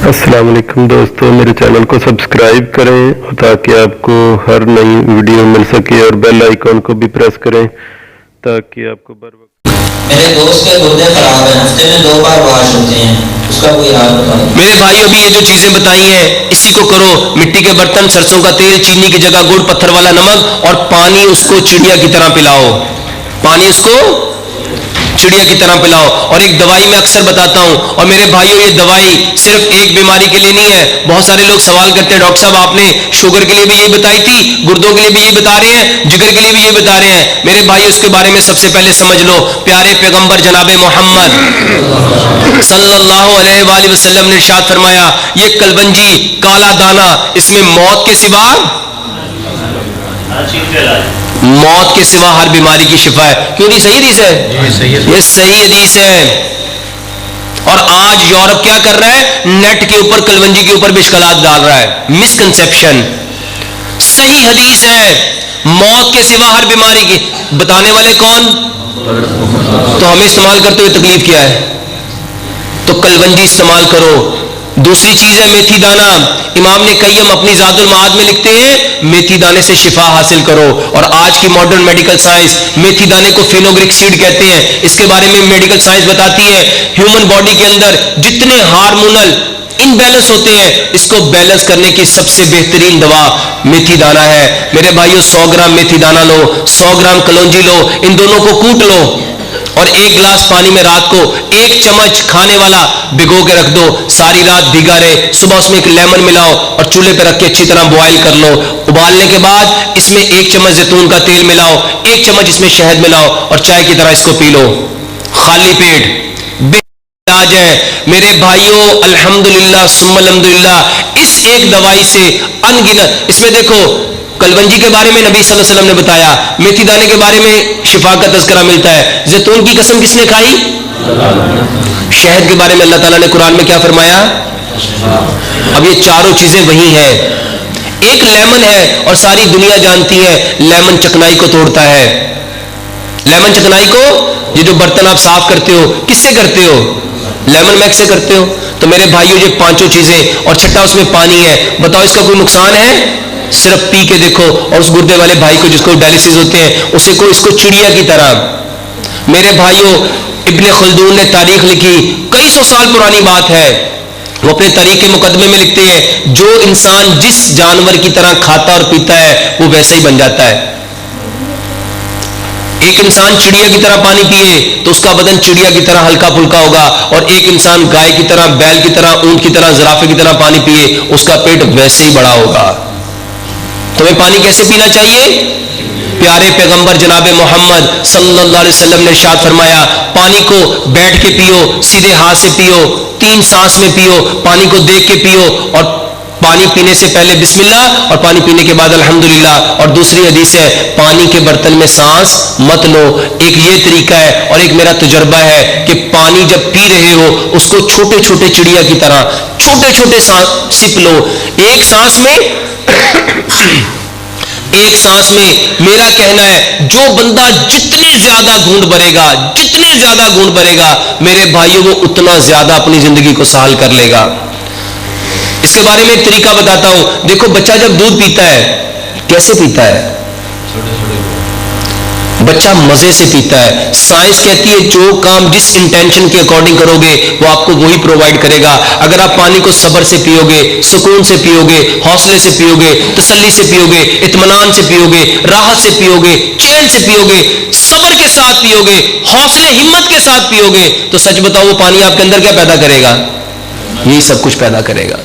السلام علیکم دوستو، میرے چینل کو سبسکرائب کریں تاکہ آپ کو ہر نئی ویڈیو مل سکے، اور بیل آئیکن کو بھی پریس کریں تاکہ آپ کو بر وقت۔ میرے دوست کے گردے خراب ہیں، ہفتے میں 2 بار واش ہوتے ہیں، اس کا کوئی علاج بتائیں۔ میرے بھائی ابھی یہ جو چیزیں بتائی ہیں اسی کو کرو۔ مٹی کے برتن، سرسوں کا تیل، چینی کی جگہ گڑ، پتھر والا نمک، اور پانی اس کو چڑیا کی طرح پلاؤ۔ پانی اس کو چڑیا کی طرح پلاؤ۔ اور ایک دوائی میں اکثر بتاتا ہوں، اور میرے بھائیوں یہ دوائی صرف ایک بیماری کے لیے نہیں ہے۔ بہت سارے لوگ سوال کرتے ہیں ڈاکٹر صاحب آپ نے شوگر کے لیے بھی یہی بتائی تھی، گردوں کے لیے بھی یہی بتا رہے ہیں، جگر کے لیے بھی یہی بتا رہے ہیں۔ میرے بھائیوں اس کے بارے میں سب سے پہلے سمجھ لو، پیارے پیغمبر جناب محمد صلی اللہ علیہ وآلہ وسلم نے ارشاد فرمایا، یہ کلونجی کالا دانہ، اس میں موت کے سوا ہر بیماری کی شفا ہے۔ کیوں نہیں؟ صحیح حدیث ہے، یہ صحیح حدیث ہے۔ اور آج یورپ کیا کر رہا ہے؟ نیٹ کے اوپر کلونجی کے اوپر بھی اشکالات ڈال رہا ہے، مسکنسیپشن۔ صحیح حدیث ہے، موت کے سوا ہر بیماری کی۔ بتانے والے کون؟ تو ہمیں استعمال کرتے ہوئے تکلیف کیا ہے؟ تو کلونجی استعمال کرو۔ دوسری چیز ہے میتھی دانہ۔ امام نے قیم اپنی ذات المعاد میں لکھتے ہیں، میتھی دانے سے شفا حاصل کرو۔ اور آج کی ماڈرن میڈیکل سائنس میتھی دانے کو فینوگرک سیڈ کہتے ہیں۔ اس کے بارے میں میڈیکل سائنس بتاتی ہے ہیومن باڈی کے اندر جتنے ہارمونل امبیلنس ہوتے ہیں، اس کو بیلنس کرنے کی سب سے بہترین دوا میتھی دانہ ہے۔ میرے بھائیو 100 گرام میتھی دانہ لو، 100 گرام کلونجی لو، ان دونوں کو کوٹ لو، اور 1 گلاس پانی میں رات کو 1 چمچ کھانے والا بھگو کے رکھ دو، ساری رات بھیگا رہے۔ صبح اس میں 1 لیمن ملاؤ اور چولہے پہ رکھ کے اچھی طرح بوائل کر لو۔ ابالنے کے بعد اس میں 1 چمچ زیتون کا تیل ملاؤ، 1 چمچ اس میں شہد ملاؤ، اور چائے کی طرح اس کو پی لو خالی پیٹ۔ علاج ہے میرے بھائیوں، الحمدللہ ثم الحمدللہ، اس ایک دوائی سے انگنت۔ اس میں دیکھو کلونجی کے بارے میں نبی صلی اللہ علیہ وسلم نے بتایا، میتھی دانے کے بارے میں شفا کا تذکرہ ملتا ہے۔ زیتون کی قسم کس نے کھائی؟ شہد کے بارے میں اللہ تعالیٰ نے قرآن میں کیا فرمایا؟ اب یہ چاروں چیزیں وہی ہیں۔ ایک لیمن ہے، اور ساری دنیا جانتی ہے لیمن چکنائی کو توڑتا ہے۔ لیمن چکنائی کو، یہ جو برتن آپ صاف کرتے ہو کس سے کرتے ہو؟ لیمن میک سے کرتے ہو۔ تو میرے بھائیوں یہ 5 چیزیں، اور چھٹا اس میں پانی ہے۔ بتاؤ اس کا کوئی نقصان ہے؟ صرف پی کے دیکھو۔ اور اس گردے والے بھائی کو جس کو ڈائلسس ہوتے ہیں اسے کو اس کو چڑیا کی طرح۔ میرے بھائیوں ابن خلدون نے تاریخ لکھی، کئی سو سال پرانی بات ہے، وہ اپنے تاریخ کے مقدمے میں لکھتے ہیں، جو انسان جس جانور کی طرح کھاتا اور پیتا ہے وہ ویسا ہی بن جاتا ہے۔ ایک انسان چڑیا کی طرح پانی پیے تو اس کا بدن چڑیا کی طرح ہلکا پھلکا ہوگا، اور ایک انسان گائے کی طرح، بیل کی طرح، اونٹ کی طرح، زرافے کی طرح پانی پیے اس کا پیٹ ویسے ہی بڑا ہوگا۔ تمہیں پانی کیسے پینا چاہیے؟ پیارے پیغمبر جناب محمد صلی اللہ علیہ وسلم نے ارشاد فرمایا، پانی کو بیٹھ کے پیو، سیدھے ہاتھ سے پیو، 3 سانس میں پیو، پانی کو دیکھ کے پیو، اور پانی پینے سے پہلے بسم اللہ، اور پانی پینے کے بعد الحمدللہ۔ اور دوسری حدیث ہے پانی کے برتن میں سانس مت لو۔ ایک یہ طریقہ ہے، اور ایک میرا تجربہ ہے کہ پانی جب پی رہے ہو اس کو چھوٹے چھوٹے چڑیا کی طرح چھوٹے چھوٹے سپ لو۔ ایک سانس میں میرا کہنا ہے جو بندہ جتنے زیادہ گھونٹ بھرے گا میرے بھائیوں وہ اتنا زیادہ اپنی زندگی کو سہل کر لے گا۔ اس کے بارے میں ایک طریقہ بتاتا ہوں۔ دیکھو بچہ جب دودھ پیتا ہے کیسے پیتا ہے؟ بچہ مزے سے پیتا ہے۔ سائنس کہتی ہے جو کام جس انٹینشن کے اکارڈنگ کرو گے وہ آپ کو وہی پرووائڈ کرے گا۔ اگر آپ پانی کو صبر سے پیو گے، سکون سے پیو گے، حوصلے سے پیو گے، تسلی سے پیو گے، اطمینان سے پیو گے، راحت سے پیو گے، چین سے پیو گے، صبر کے ساتھ پیو گے، حوصلے ہمت کے ساتھ پیو گے، تو سچ بتاؤ وہ پانی آپ کے اندر کیا پیدا کرے گا؟ یہی سب کچھ پیدا کرے گا۔